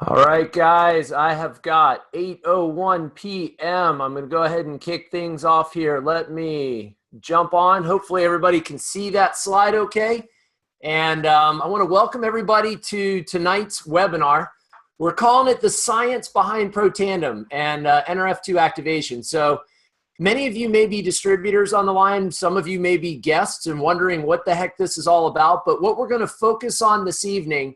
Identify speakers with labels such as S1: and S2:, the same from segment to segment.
S1: All right, guys, I have got 8:01 p.m. I'm going to go ahead and kick things off here. Let me jump on. Hopefully everybody can see that slide okay. And I want to welcome everybody to tonight's webinar. We're calling it The Science Behind Protandim and Nrf2 Activation. So many of you may be distributors on the line. Some of you may be guests and wondering what the heck this is all about. But what we're going to focus on this evening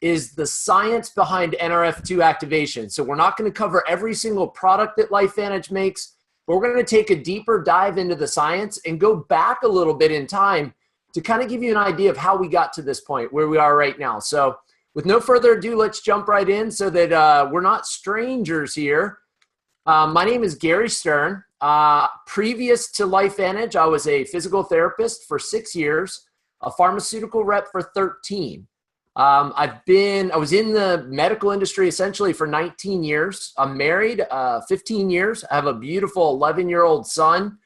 S1: is the science behind Nrf2 activation. So we're not going to cover every single product that LifeVantage makes, but we're going to take a deeper dive into the science and go back a little bit in time to kind of give you an idea of how we got to this point where we are right now. So with no further ado, let's jump right in so that we're not strangers here. My name is Gary Stern. Previous to LifeVantage, I was a physical therapist for 6 years, a pharmaceutical rep for 13. I was in the medical industry essentially for 19 years. I'm married 15 years. I have a beautiful 11-year-old son.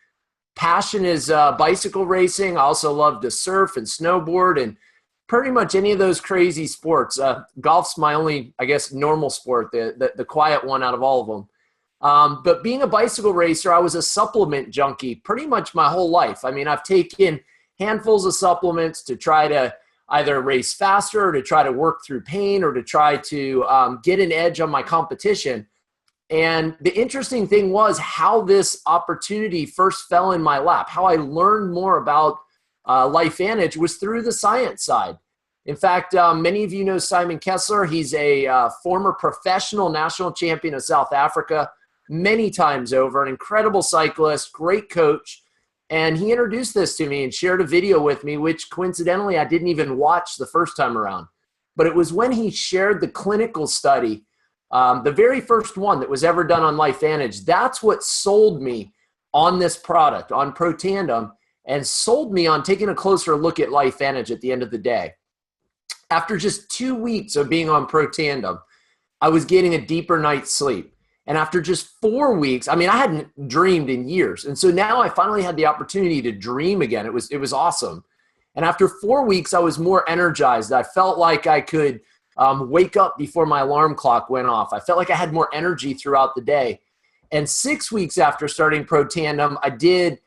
S1: Passion is bicycle racing. I also love to surf and snowboard and pretty much any of those crazy sports. Golf's my only, I guess, normal sport, the quiet one out of all of them. But being a bicycle racer, I was a supplement junkie pretty much my whole life. I mean, I've taken handfuls of supplements to try to either race faster or to try to work through pain or to try to get an edge on my competition. And the interesting thing was how this opportunity first fell in my lap. How I learned more about LifeVantage was through the science side. In fact, many of you know Simon Kessler. He's a former professional national champion of South Africa many times over, an incredible cyclist, great coach. And he introduced this to me and shared a video with me, which coincidentally I didn't even watch the first time around. But it was when he shared the clinical study, the very first one that was ever done on LifeVantage. That's what sold me on this product, on Protandim, and sold me on taking a closer look at LifeVantage at the end of the day. After just 2 weeks of being on Protandim, I was getting a deeper night's sleep. And after just 4 weeks, I mean, I hadn't dreamed in years. And so now I finally had the opportunity to dream again. It was awesome. And after 4 weeks, I was more energized. I felt like I could wake up before my alarm clock went off. I felt like I had more energy throughout the day. And 6 weeks after starting Protandim, I did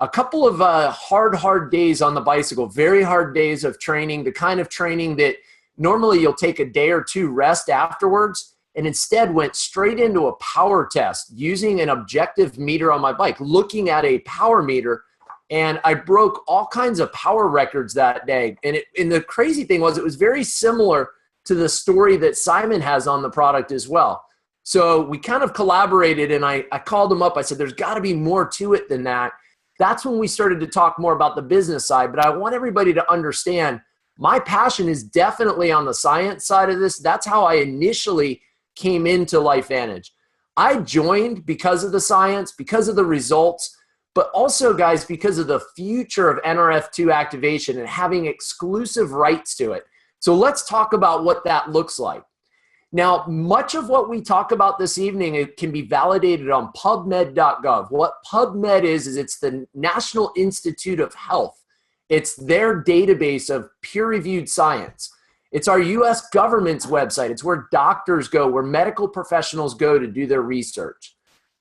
S1: a couple of hard days on the bicycle, very hard days of training, the kind of training that normally you'll take a day or two rest afterwards, and instead went straight into a power test using an objective meter on my bike, looking at a power meter, and I broke all kinds of power records that day. And the crazy thing was it was very similar to the story that Simon has on the product as well. So we kind of collaborated, and I called him up. I said, there's got to be more to it than that. That's when we started to talk more about the business side. But I want everybody to understand my passion is definitely on the science side of this. That's how I initially came into LifeVantage. I joined because of the science, because of the results, but also, guys, because of the future of Nrf2 activation and having exclusive rights to it. So let's talk about what that looks like. Now, much of what we talk about this evening, it can be validated on pubmed.gov. What PubMed is it's the National Institute of Health. It's their database of peer-reviewed science. It's our U.S. government's website. It's where doctors go, where medical professionals go to do their research.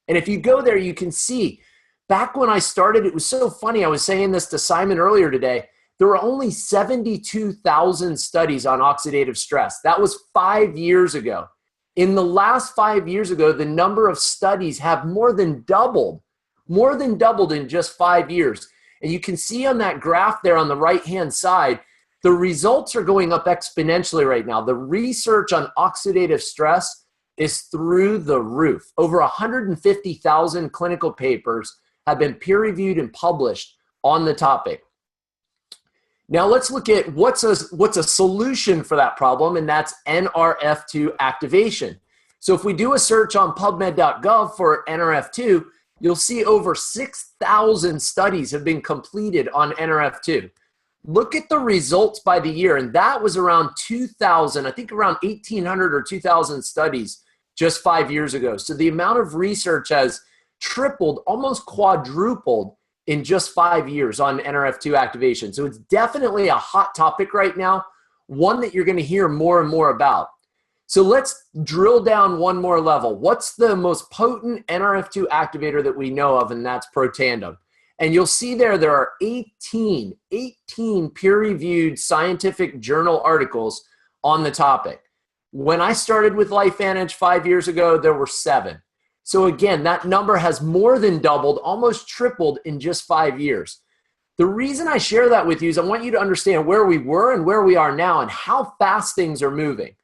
S1: And if you go there, you can see, back when I started, it was so funny. I was saying this to Simon earlier today. There were only 72,000 studies on oxidative stress. That was 5 years ago. In the last 5 years ago, the number of studies have more than doubled in just 5 years. And you can see on that graph there on the right-hand side, the results are going up exponentially right now. The research on oxidative stress is through the roof. Over 150,000 clinical papers have been peer-reviewed and published on the topic. Now let's look at what's a solution for that problem, and that's Nrf2 activation. So if we do a search on pubmed.gov for Nrf2, you'll see over 6,000 studies have been completed on Nrf2. Look at the results by the year, and that was around 2,000, I think around 1,800 or 2,000 studies just 5 years ago. So the amount of research has tripled, almost quadrupled in just 5 years on Nrf2 activation. So it's definitely a hot topic right now, one that you're going to hear more and more about. So let's drill down one more level. What's the most potent Nrf2 activator that we know of? And that's Protandim. And you'll see there are 18 peer-reviewed scientific journal articles on the topic. When I started with LifeVantage 5 years ago, there were 7. So again, that number has more than doubled, almost tripled in just 5 years. The reason I share that with you is I want you to understand where we were and where we are now and how fast things are moving.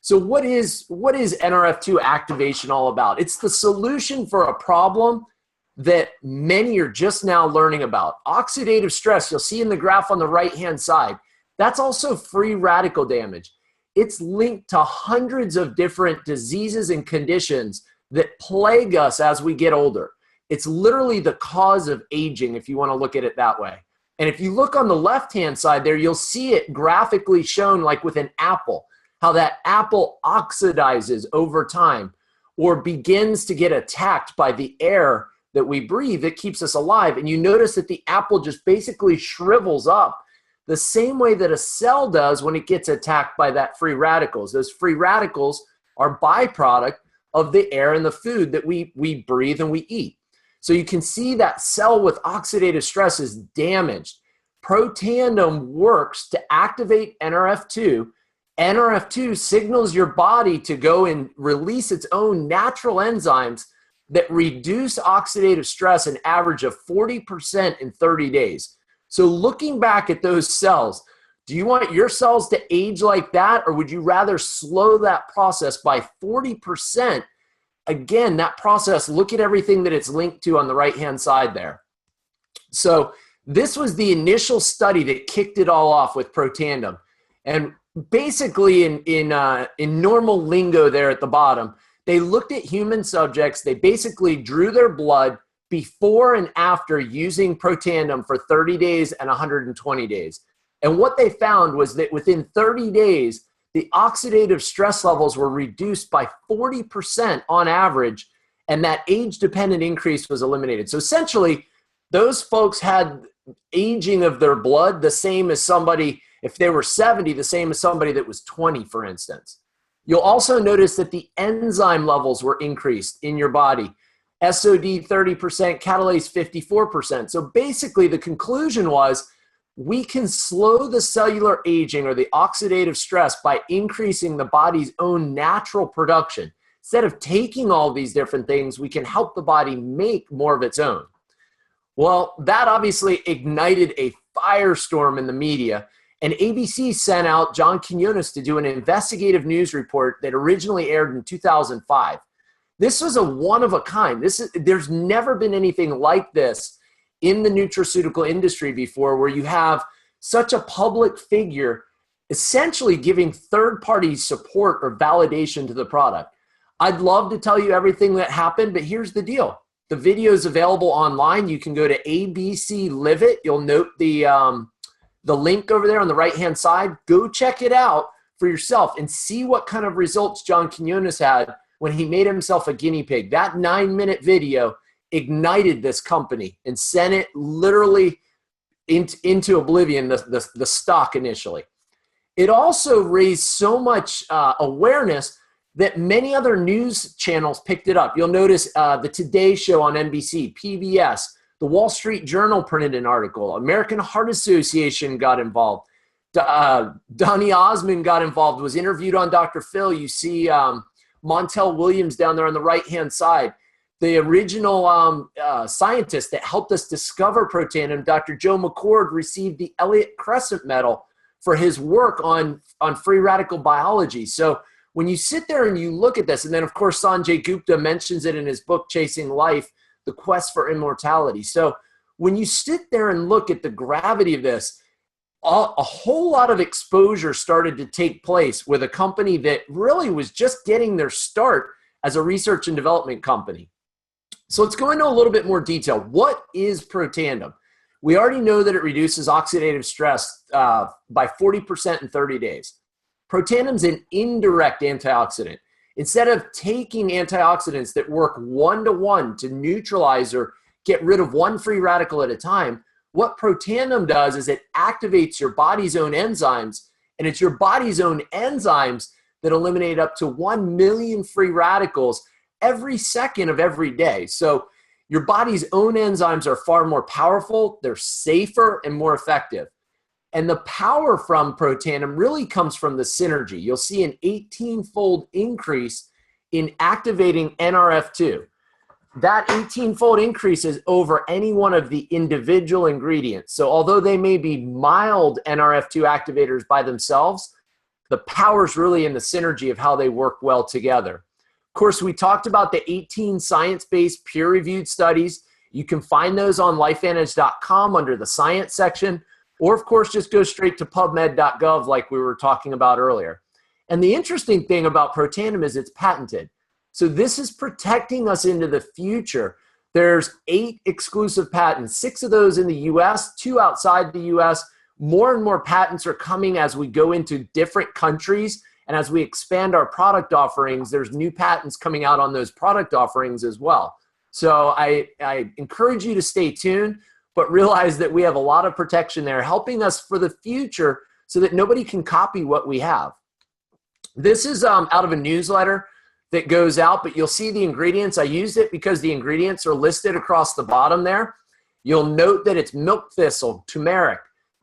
S1: So what is Nrf2 activation all about? It's the solution for a problem that many are just now learning about. Oxidative stress, you'll see in the graph on the right-hand side, that's also free radical damage. It's linked to hundreds of different diseases and conditions that plague us as we get older. It's literally the cause of aging, if you want to look at it that way. And if you look on the left-hand side there, you'll see it graphically shown like with an apple, how that apple oxidizes over time or begins to get attacked by the air that we breathe that keeps us alive. And you notice that the apple just basically shrivels up the same way that a cell does when it gets attacked by that free radicals. Those free radicals are byproduct of the air and the food that we breathe and we eat. So you can see that cell with oxidative stress is damaged. Protandim works to activate Nrf2. Nrf2 signals your body to go and release its own natural enzymes that reduce oxidative stress an average of 40% in 30 days. So looking back at those cells, do you want your cells to age like that, or would you rather slow that process by 40%? Again, that process, look at everything that it's linked to on the right-hand side there. So this was the initial study that kicked it all off with Protandim. And basically in normal lingo there at the bottom, they looked at human subjects. They basically drew their blood before and after using Protandim for 30 days and 120 days. And what they found was that within 30 days, the oxidative stress levels were reduced by 40% on average, and that age-dependent increase was eliminated. So essentially, those folks had aging of their blood the same as somebody, if they were 70, the same as somebody that was 20, for instance. You'll also notice that the enzyme levels were increased in your body. SOD 30%, catalase 54%. So basically, the conclusion was we can slow the cellular aging or the oxidative stress by increasing the body's own natural production. Instead of taking all these different things, we can help the body make more of its own. Well, that obviously ignited a firestorm in the media, and ABC sent out John Quinones to do an investigative news report that originally aired in 2005. This was a one-of-a-kind. There's never been anything like this in the nutraceutical industry before, where you have such a public figure essentially giving third-party support or validation to the product. I'd love to tell you everything that happened, but here's the deal. The video is available online. You can go to ABC Live It. You'll note the link over there on the right-hand side. Go check it out for yourself and see what kind of results John Quinones had when he made himself a guinea pig. That 9-minute video ignited this company and sent it literally into oblivion, the stock initially. It also raised so much awareness that many other news channels picked it up. You'll notice the Today Show on NBC, PBS, the Wall Street Journal printed an article, American Heart Association got involved, Donny Osmond got involved, was interviewed on Dr. Phil. You see Montel Williams down there on the right-hand side. The original scientist that helped us discover Protandim, Dr. Joe McCord, received the Elliott Crescent Medal for his work on free radical biology. So when you sit there and you look at this, and then of course Sanjay Gupta mentions it in his book, Chasing Life, The Quest for Immortality. So when you sit there and look at the gravity of this, a whole lot of exposure started to take place with a company that really was just getting their start as a research and development company. So let's go into a little bit more detail. What is Protandim? We already know that it reduces oxidative stress by 40% in 30 days. Protandim is an indirect antioxidant. Instead of taking antioxidants that work one-to-one to neutralize or get rid of one free radical at a time, what Protandim does is it activates your body's own enzymes, and it's your body's own enzymes that eliminate up to 1 million free radicals every second of every day. So your body's own enzymes are far more powerful, they're safer and more effective. And the power from Protandim really comes from the synergy. You'll see an 18-fold increase in activating Nrf2. That 18-fold increase is over any one of the individual ingredients. So although they may be mild Nrf2 activators by themselves, the power is really in the synergy of how they work well together. Of course, we talked about the 18 science-based peer-reviewed studies. You can find those on lifevantage.com under the science section, or of course, just go straight to pubmed.gov like we were talking about earlier. And the interesting thing about Protandim is it's patented. So this is protecting us into the future. There's 8 exclusive patents, 6 of those in the US, 2 outside the US. More and more patents are coming as we go into different countries. And as we expand our product offerings, there's new patents coming out on those product offerings as well. So I encourage you to stay tuned, but realize that we have a lot of protection there helping us for the future so that nobody can copy what we have. This is out of a newsletter that goes out, but you'll see the ingredients. I used it because the ingredients are listed across the bottom there. You'll note that it's milk thistle, turmeric,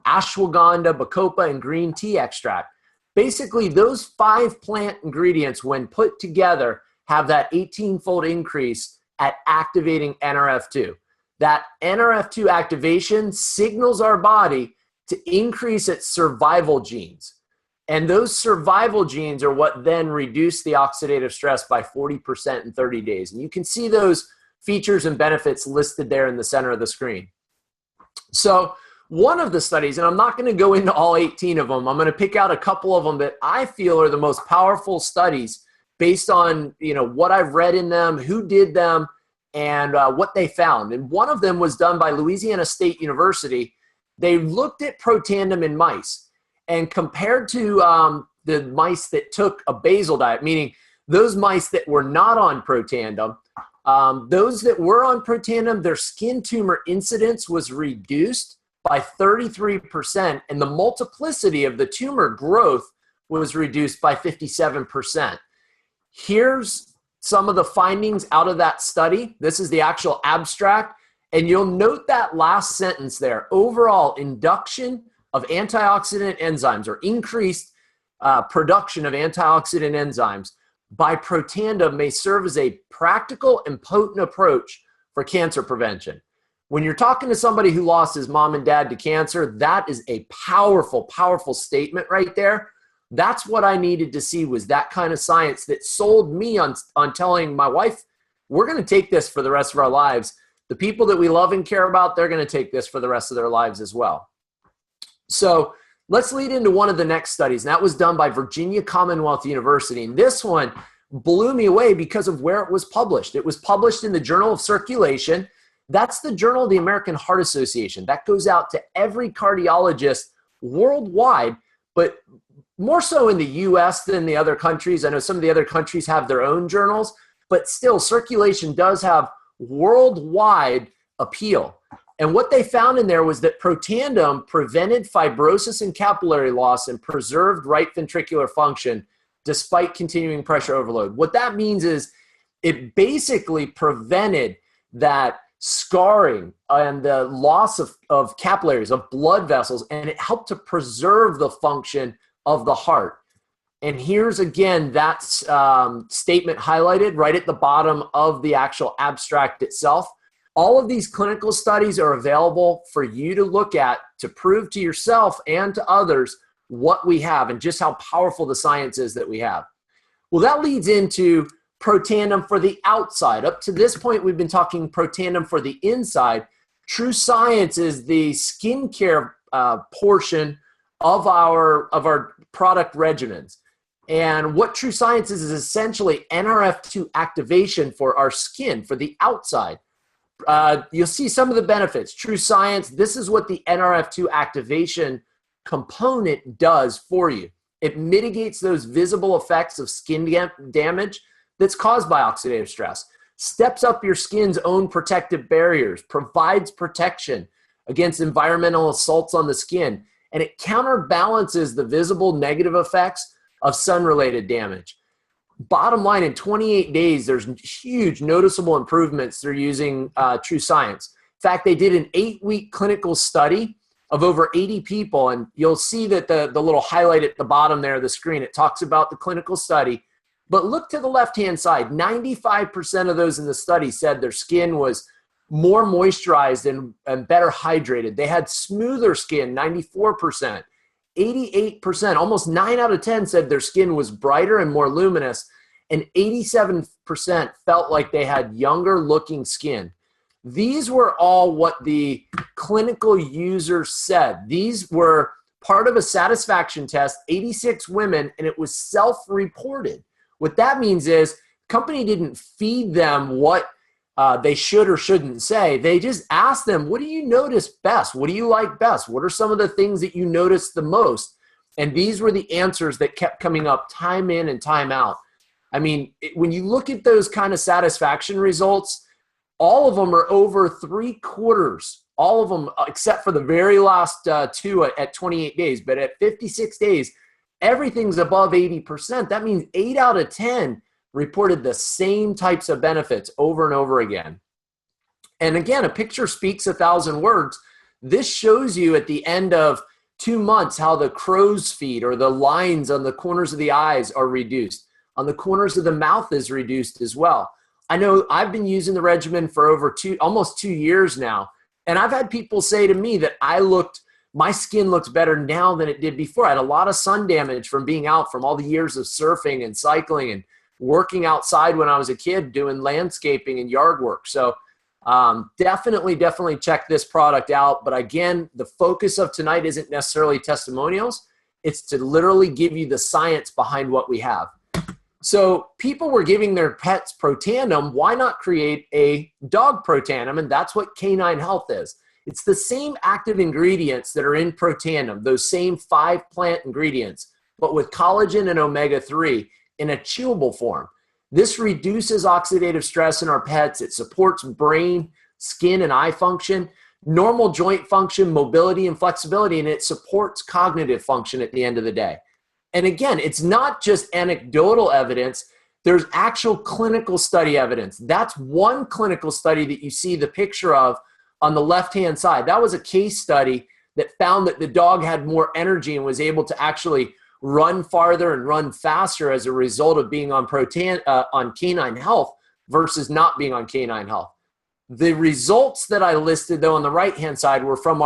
S1: ashwagandha, bacopa, and green tea extract. Basically, those 5 plant ingredients, when put together, have that 18-fold increase at activating Nrf2. That Nrf2 activation signals our body to increase its survival genes. And those survival genes are what then reduce the oxidative stress by 40% in 30 days. And you can see those features and benefits listed there in the center of the screen. So one of the studies, and I'm not going to go into all 18 of them, I'm going to pick out a couple of them that I feel are the most powerful studies based on what I've read in them, who did them, and what they found. And one of them was done by Louisiana State University. They looked at Protandim in mice. And compared to the mice that took a basal diet, meaning those mice that were not on Protandim, those that were on Protandim, their skin tumor incidence was reduced by 33%, and the multiplicity of the tumor growth was reduced by 57%. Here's some of the findings out of that study. This is the actual abstract, and you'll note that last sentence there. Overall, induction of antioxidant enzymes or increased production of antioxidant enzymes by Protandim may serve as a practical and potent approach for cancer prevention. When you're talking to somebody who lost his mom and dad to cancer, that is a powerful, powerful statement right there. That's what I needed to see, was that kind of science that sold me on telling my wife, we're going to take this for the rest of our lives. The people that we love and care about, they're going to take this for the rest of their lives as well. So let's lead into one of the next studies, and that was done by Virginia Commonwealth University. And this one blew me away because of where it was published. It was published in the Journal of Circulation. That's the Journal of the American Heart Association. That goes out to every cardiologist worldwide, but more so in the US than the other countries. I know some of the other countries have their own journals, but still Circulation does have worldwide appeal. And what they found in there was that Protandim prevented fibrosis and capillary loss and preserved right ventricular function despite continuing pressure overload. What that means is it basically prevented that scarring and the loss of capillaries, of blood vessels, and it helped to preserve the function of the heart. And here's again that statement highlighted right at the bottom of the actual abstract itself. All of these clinical studies are available for you to look at to prove to yourself and to others what we have and just how powerful the science is that we have. Well, that leads into Protandim for the outside. Up to this point, we've been talking Protandim for the inside. True Science is the skincare portion of our product regimens. And what True Science is essentially Nrf2 activation for our skin, for the outside. You'll see some of the benefits. True Science, this is what the Nrf2 activation component does for you. It mitigates those visible effects of skin damage that's caused by oxidative stress, steps up your skin's own protective barriers, provides protection against environmental assaults on the skin, and it counterbalances the visible negative effects of sun-related damage. Bottom line, in 28 days, there's huge noticeable improvements through using True Science. In fact, they did an 8-week clinical study of over 80 people, and you'll see that the little highlight at the bottom there of the screen, it talks about the clinical study. But look to the left-hand side, 95% of those in the study said their skin was more moisturized and better hydrated. They had smoother skin, 94%. 88%, almost 9 out of 10 said their skin was brighter and more luminous, and 87% felt like they had younger looking skin. These were all what the clinical users said. These were part of a satisfaction test, 86 women, and it was self-reported. What that means is company didn't feed them what they should or shouldn't say. They just asked them, what do you notice best? What do you like best? What are some of the things that you notice the most? And these were the answers that kept coming up time in and time out. I mean, when you look at those kind of satisfaction results, all of them are over 3/4. All of them, except for the very last two at 28 days. But at 56 days, everything's above 80%. That means 8 out of 10 reported the same types of benefits over and over again. And again, a picture speaks 1,000 words. This shows you at the end of 2 months how the crow's feet or the lines on the corners of the eyes are reduced. On the corners of the mouth is reduced as well. I know I've been using the regimen for over almost 2 years now. And I've had people say to me that my skin looks better now than it did before. I had a lot of sun damage from being out from all the years of surfing and cycling and working outside when I was a kid doing landscaping and yard work. So definitely check this product out. But again, the focus of tonight isn't necessarily testimonials. It's to literally give you the science behind what we have. So people were giving their pets Protandim. Why not create a dog Protandim? And that's what Canine Health is. It's the same active ingredients that are in Protandim, those same 5 plant ingredients, but with collagen and omega-3 in a chewable form. This reduces oxidative stress in our pets. It supports brain, skin, and eye function, normal joint function, mobility, and flexibility, and it supports cognitive function at the end of the day. And again, it's not just anecdotal evidence. There's actual clinical study evidence. That's one clinical study that you see the picture of on the left-hand side. That was a case study that found that the dog had more energy and was able to actually run farther and run faster as a result of being on Canine Health versus not being on Canine Health. The results that I listed, though, on the right-hand side were from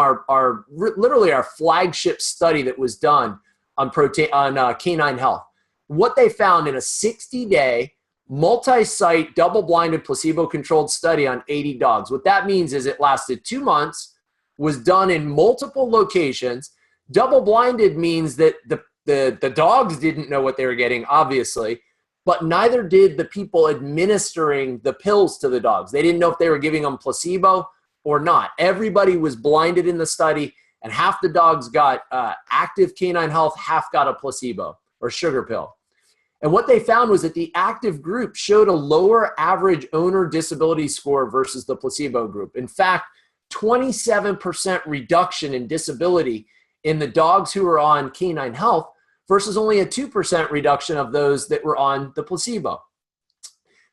S1: literally our flagship study that was done on Canine Health. What they found in a 60-day, multi-site, double-blinded, placebo-controlled study on 80 dogs. What that means is it lasted 2 months, was done in multiple locations. Double-blinded means that the dogs didn't know what they were getting, obviously, but neither did the people administering the pills to the dogs. They didn't know if they were giving them placebo or not. Everybody was blinded in the study, and half the dogs got active Canine Health, half got a placebo or sugar pill. And what they found was that the active group showed a lower average owner disability score versus the placebo group. In fact, 27% reduction in disability in the dogs who were on Canine Health versus only a 2% reduction of those that were on the placebo.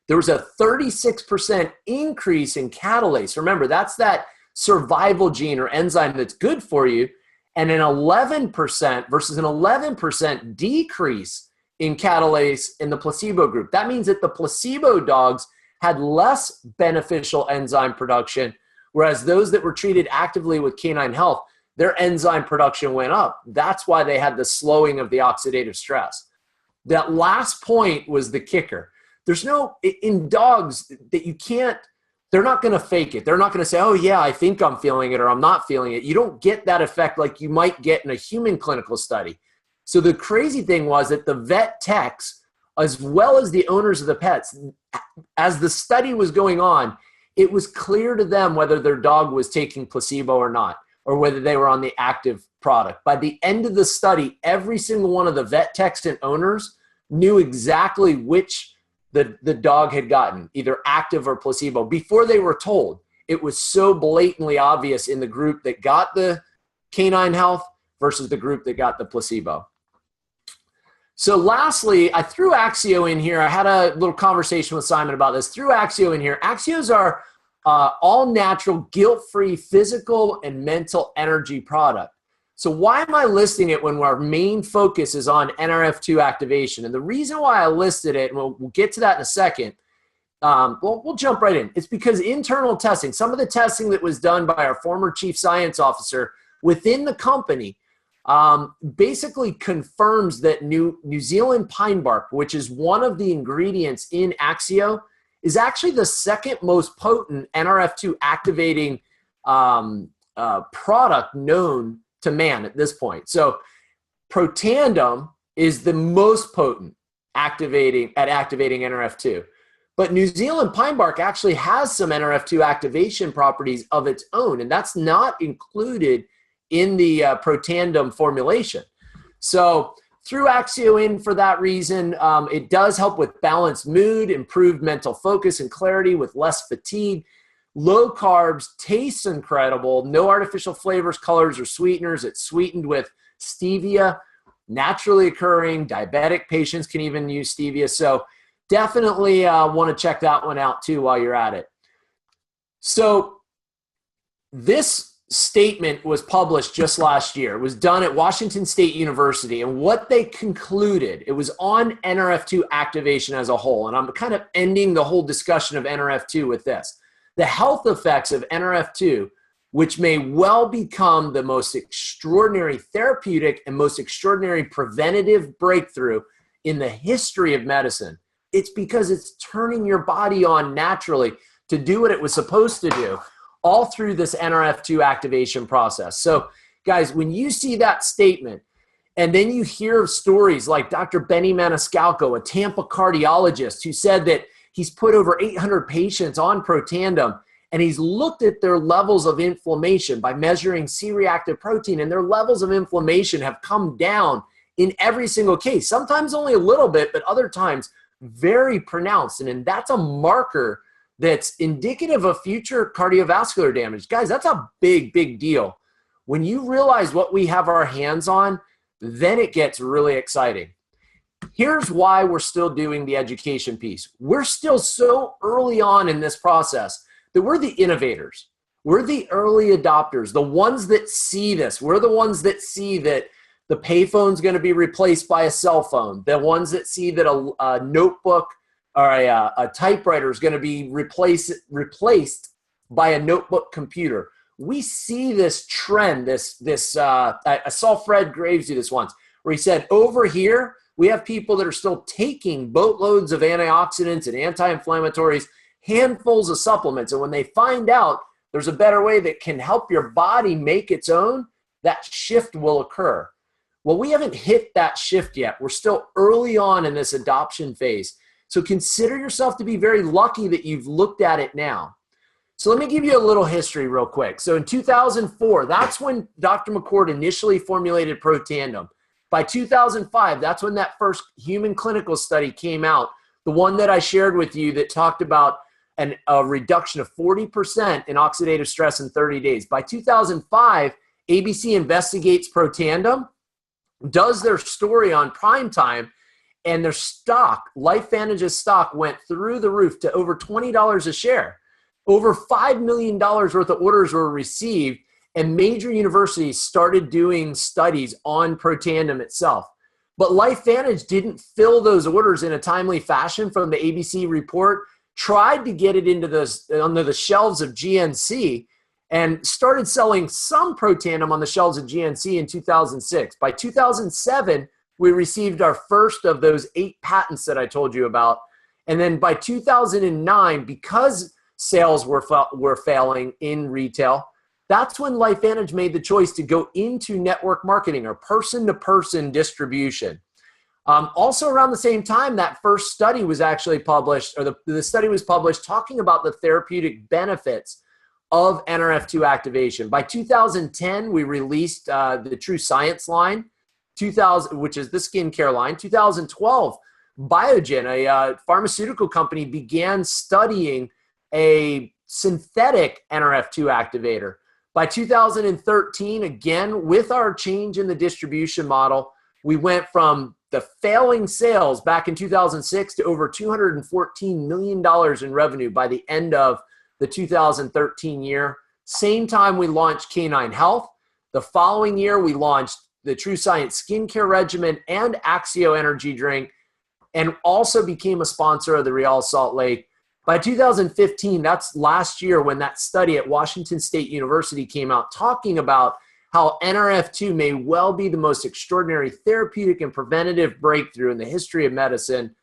S1: There was a 36% increase in catalase. Remember, that's that survival gene or enzyme that's good for you, and an 11% versus an 11% decrease in catalase in the placebo group. That means that the placebo dogs had less beneficial enzyme production, whereas those that were treated actively with Canine Health, their enzyme production went up. That's why they had the slowing of the oxidative stress. That last point was the kicker. There's no, in dogs that you can't, they're not going to fake it. They're not going to say, oh yeah, I think I'm feeling it or I'm not feeling it. You don't get that effect like you might get in a human clinical study. So the crazy thing was that the vet techs, as well as the owners of the pets, as the study was going on, it was clear to them whether their dog was taking placebo or not, or whether they were on the active product. By the end of the study, every single one of the vet techs and owners knew exactly which the dog had gotten, either active or placebo, before they were told. It was so blatantly obvious in the group that got the Canine Health versus the group that got the placebo. So lastly, I threw Axio in here. I had a little conversation with Simon about this. Threw Axio in here. Axios are all natural, guilt-free physical and mental energy product. So why am I listing it when our main focus is on Nrf2 activation? And the reason why I listed it, and we'll get to that in a second, we'll jump right in. It's because internal testing, some of the testing that was done by our former chief science officer within the company, basically confirms that New Zealand pine bark, which is one of the ingredients in Axio, is actually the second most potent Nrf2 activating product known to man at this point. So Protandim is the most potent activating Nrf2. But New Zealand pine bark actually has some Nrf2 activation properties of its own, and that's not included in the Protandim formulation. So threw Axio in for that reason. It does help with balanced mood, improved mental focus and clarity with less fatigue. Low carbs, tastes incredible, no artificial flavors, colors, or sweeteners. It's sweetened with stevia, naturally occurring. Diabetic patients can even use stevia. So definitely want to check that one out too while you're at it. So this statement was published just last year. It was done at Washington State University, and what they concluded, it was on Nrf2 activation as a whole, and I'm kind of ending the whole discussion of Nrf2 with this. The health effects of Nrf2, which may well become the most extraordinary therapeutic and most extraordinary preventative breakthrough in the history of medicine. It's because it's turning your body on naturally to do what it was supposed to do, all through this Nrf2 activation process. So guys, when you see that statement, and then you hear stories like Dr. Benny Maniscalco, a Tampa cardiologist, who said that he's put over 800 patients on Protandim, and he's looked at their levels of inflammation by measuring C-reactive protein, and their levels of inflammation have come down in every single case. Sometimes only a little bit, but other times very pronounced. And that's a marker that's indicative of future cardiovascular damage. Guys, that's a big, big deal. When you realize what we have our hands on, then it gets really exciting. Here's why we're still doing the education piece. We're still so early on in this process that we're the innovators. We're the early adopters, the ones that see this. We're the ones that see that the payphone's going to be replaced by a cell phone, the ones that see that a notebook or a typewriter is going to be replaced by a notebook computer. We see this trend, I saw Fred Graves do this once, where he said, over here, we have people that are still taking boatloads of antioxidants and anti-inflammatories, handfuls of supplements, and when they find out there's a better way that can help your body make its own, that shift will occur. Well, we haven't hit that shift yet. We're still early on in this adoption phase. So consider yourself to be very lucky that you've looked at it now. So let me give you a little history real quick. So in 2004, that's when Dr. McCord initially formulated Protandim. By 2005, that's when that first human clinical study came out, the one that I shared with you that talked about a reduction of 40% in oxidative stress in 30 days. By 2005, ABC investigates Protandim, does their story on primetime, and their stock, LifeVantage's stock, went through the roof to over $20 a share. Over $5 million worth of orders were received, and major universities started doing studies on Protandim itself. But LifeVantage didn't fill those orders in a timely fashion from the ABC report, tried to get it onto the shelves of GNC, and started selling some Protandim on the shelves of GNC in 2006. By 2007, we received our first of those 8 patents that I told you about. And then by 2009, because sales were failing in retail, that's when LifeVantage made the choice to go into network marketing or person-to-person distribution. Also around the same time, that first study was actually published, or the study was published talking about the therapeutic benefits of Nrf2 activation. By 2010, we released the True Science line, which is the skincare line. 2012, Biogen, a pharmaceutical company, began studying a synthetic Nrf2 activator. By 2013, again, with our change in the distribution model, we went from the failing sales back in 2006 to over $214 million in revenue by the end of the 2013 year. Same time we launched Canine Health. The following year, we launched the True Science skincare regimen and Axio energy drink, and also became a sponsor of the Real Salt Lake. By 2015, that's last year when that study at Washington State University came out talking about how Nrf2 may well be the most extraordinary therapeutic and preventative breakthrough in the history of medicine.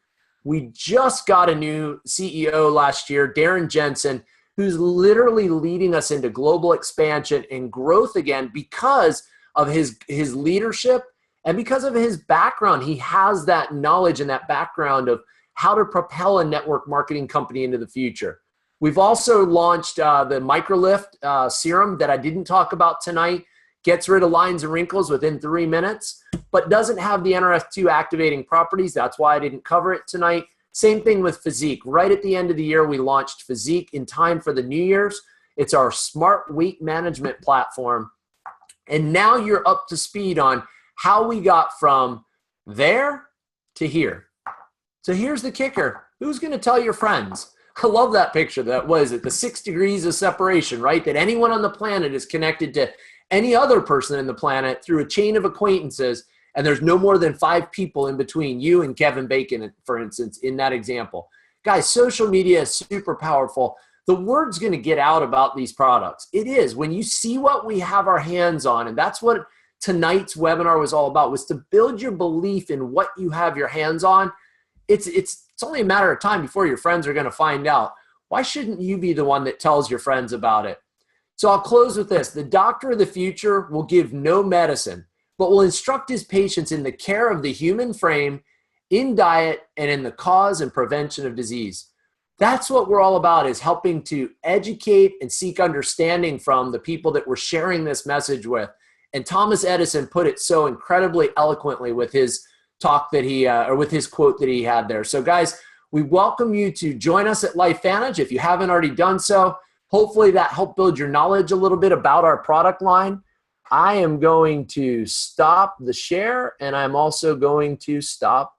S1: We just got a new CEO last year, Darren Jensen, who's literally leading us into global expansion and growth again because of his leadership and because of his background. He has that knowledge and that background of how to propel a network marketing company into the future. We've also launched the Microlift Serum that I didn't talk about tonight. Gets rid of lines and wrinkles within 3 minutes, but doesn't have the Nrf2 activating properties. That's why I didn't cover it tonight. Same thing with Physique. Right at the end of the year, we launched Physique in time for the New Year's. It's our smart weight management platform. And now you're up to speed on how we got from there to here. So here's the kicker. Who's going to tell your friends? I love that picture. That was it, the 6 degrees of separation, right? That anyone on the planet is connected to any other person in the planet through a chain of acquaintances, and there's no more than 5 people in between you and Kevin Bacon, for instance, in that example. Guys, social media is super powerful. The word's going to get out about these products. It is. When you see what we have our hands on, and that's what tonight's webinar was all about, was to build your belief in what you have your hands on. It's only a matter of time before your friends are going to find out. Why shouldn't you be the one that tells your friends about it? So I'll close with this. The doctor of the future will give no medicine, but will instruct his patients in the care of the human frame, in diet, and in the cause and prevention of disease. That's what we're all about, is helping to educate and seek understanding from the people that we're sharing this message with. And Thomas Edison put it so incredibly eloquently with his talk that he, or with his quote that he had there. So guys, we welcome you to join us at LifeVantage if you haven't already done so. Hopefully that helped build your knowledge a little bit about our product line. I am going to stop the share, and I'm also going to stop